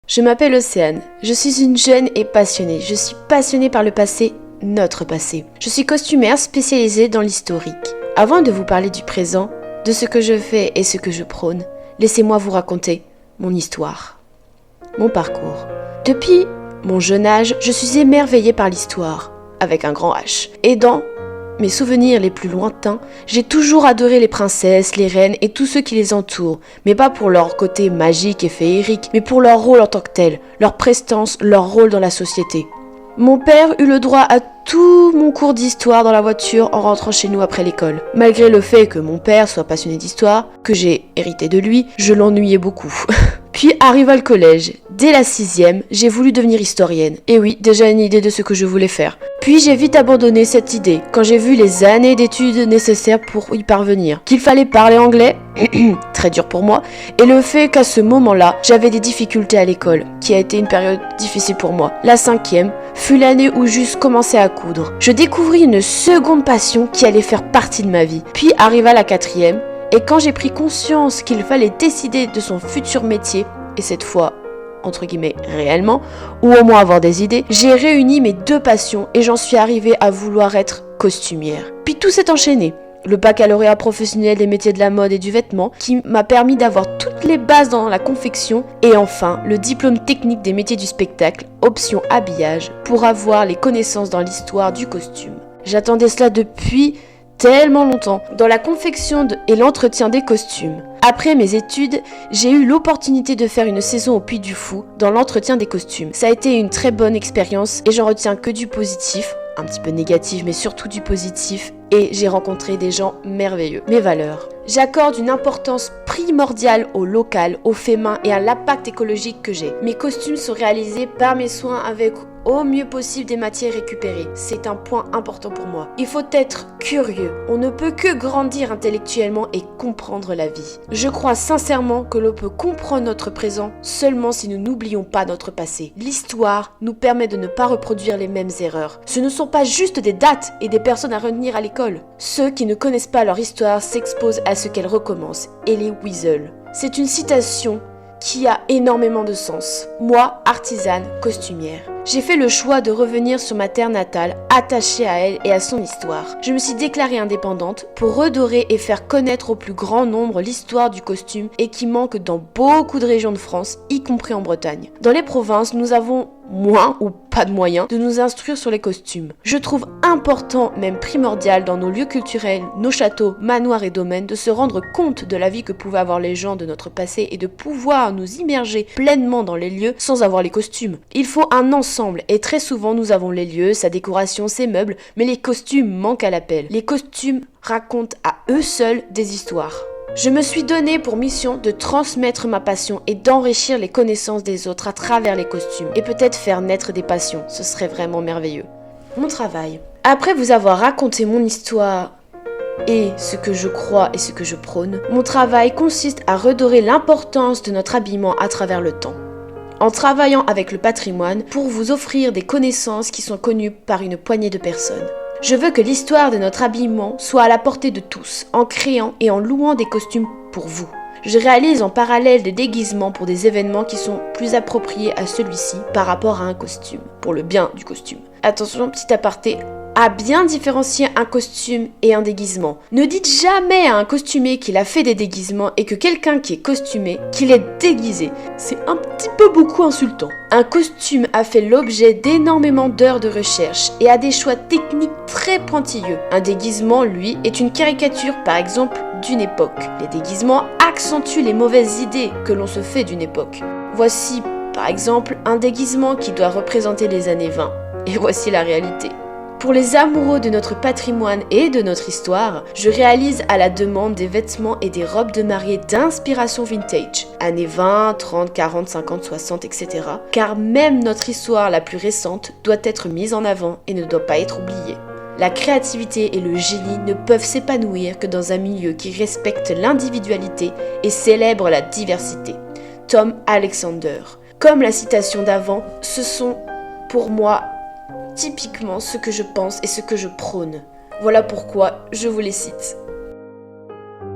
Je m'appelle Océane, je suis une jeune et passionnée. Je suis passionnée par le passé, notre passé. Je suis costumière spécialisée dans l'historique. Avant de vous parler du présent, de ce que je fais et ce que je prône, laissez-moi vous raconter mon histoire, mon parcours. Depuis mon jeune âge, je suis émerveillée par l'histoire, avec un grand H. Et dans mes souvenirs les plus lointains, j'ai toujours adoré les princesses, les reines et tous ceux qui les entourent, mais pas pour leur côté magique et féerique, mais pour leur rôle en tant que tel, leur prestance, leur rôle dans la société. Mon père eut le droit à tout mon cours d'histoire dans la voiture en rentrant chez nous après l'école. Malgré le fait que mon père soit passionné d'histoire, que j'ai hérité de lui, je l'ennuyais beaucoup. Puis arriva le collège. Dès la 6e, j'ai voulu devenir historienne. Et oui, déjà une idée de ce que je voulais faire. Puis j'ai vite abandonné cette idée quand j'ai vu les années d'études nécessaires pour y parvenir. Qu'il fallait parler anglais, très dur pour moi, et le fait qu'à ce moment-là, j'avais des difficultés à l'école, qui a été une période difficile pour moi. La 5e fut l'année où j'eusse commencé à coudre. Je découvris une seconde passion qui allait faire partie de ma vie. Puis arriva la 4e, et quand j'ai pris conscience qu'il fallait décider de son futur métier, et cette fois, entre guillemets, réellement, ou au moins avoir des idées, j'ai réuni mes deux passions et j'en suis arrivée à vouloir être costumière. Puis tout s'est enchaîné. Le baccalauréat professionnel des métiers de la mode et du vêtement qui m'a permis d'avoir toutes les bases dans la confection et enfin le diplôme technique des métiers du spectacle, option habillage, pour avoir les connaissances dans l'histoire du costume. J'attendais cela depuis tellement longtemps, dans la confection et l'entretien des costumes. Après mes études, j'ai eu l'opportunité de faire une saison au Puy du Fou dans l'entretien des costumes. Ça a été une très bonne expérience et j'en retiens que du positif, un petit peu négatif mais surtout du positif, et j'ai rencontré des gens merveilleux. Mes valeurs. J'accorde une importance primordiale au local, au fait main et à l'impact écologique que j'ai. Mes costumes sont réalisés par mes soins avec au mieux possible des matières récupérées. C'est un point important pour moi. Il faut être curieux. On ne peut que grandir intellectuellement et comprendre la vie. Je crois sincèrement que l'on peut comprendre notre présent seulement si nous n'oublions pas notre passé. L'histoire nous permet de ne pas reproduire les mêmes erreurs. Ce ne sont pas juste des dates et des personnes à retenir à l'école. Ceux qui ne connaissent pas leur histoire s'exposent à ce qu'elle recommence. Elie Wiesel. C'est une citation qui a énormément de sens. Moi, artisane, costumière, j'ai fait le choix de revenir sur ma terre natale, attachée à elle et à son histoire. Je me suis déclarée indépendante pour redorer et faire connaître au plus grand nombre l'histoire du costume et qui manque dans beaucoup de régions de France, y compris en Bretagne. Dans les provinces, nous avons moins ou pas de moyens de nous instruire sur les costumes. Je trouve important, même primordial dans nos lieux culturels, nos châteaux, manoirs et domaines, de se rendre compte de la vie que pouvaient avoir les gens de notre passé et de pouvoir nous immerger pleinement dans les lieux sans avoir les costumes. Il faut un ensemble et très souvent nous avons les lieux, sa décoration, ses meubles, mais les costumes manquent à l'appel. Les costumes racontent à eux seuls des histoires. Je me suis donné pour mission de transmettre ma passion et d'enrichir les connaissances des autres à travers les costumes et peut-être faire naître des passions, ce serait vraiment merveilleux. Mon travail. Après vous avoir raconté mon histoire et ce que je crois et ce que je prône, mon travail consiste à redorer l'importance de notre habillement à travers le temps. En travaillant avec le patrimoine pour vous offrir des connaissances qui sont connues par une poignée de personnes. Je veux que l'histoire de notre habillement soit à la portée de tous, en créant et en louant des costumes pour vous. Je réalise en parallèle des déguisements pour des événements qui sont plus appropriés à celui-ci par rapport à un costume, pour le bien du costume. Attention, petit aparté, à bien différencier un costume et un déguisement. Ne dites jamais à un costumé qu'il a fait des déguisements et que quelqu'un qui est costumé, qu'il est déguisé. C'est un petit peu beaucoup insultant. Un costume a fait l'objet d'énormément d'heures de recherche et a des choix techniques très pointilleux. Un déguisement, lui, est une caricature, par exemple, d'une époque. Les déguisements accentuent les mauvaises idées que l'on se fait d'une époque. Voici, par exemple, un déguisement qui doit représenter les années 20. Et voici la réalité. Pour les amoureux de notre patrimoine et de notre histoire, je réalise à la demande des vêtements et des robes de mariée d'inspiration vintage, années 20, 30, 40, 50, 60, etc. Car même notre histoire la plus récente doit être mise en avant et ne doit pas être oubliée. La créativité et le génie ne peuvent s'épanouir que dans un milieu qui respecte l'individualité et célèbre la diversité. Tom Alexander. Comme la citation d'avant, ce sont pour moi typiquement ce que je pense et ce que je prône. Voilà pourquoi je vous les cite.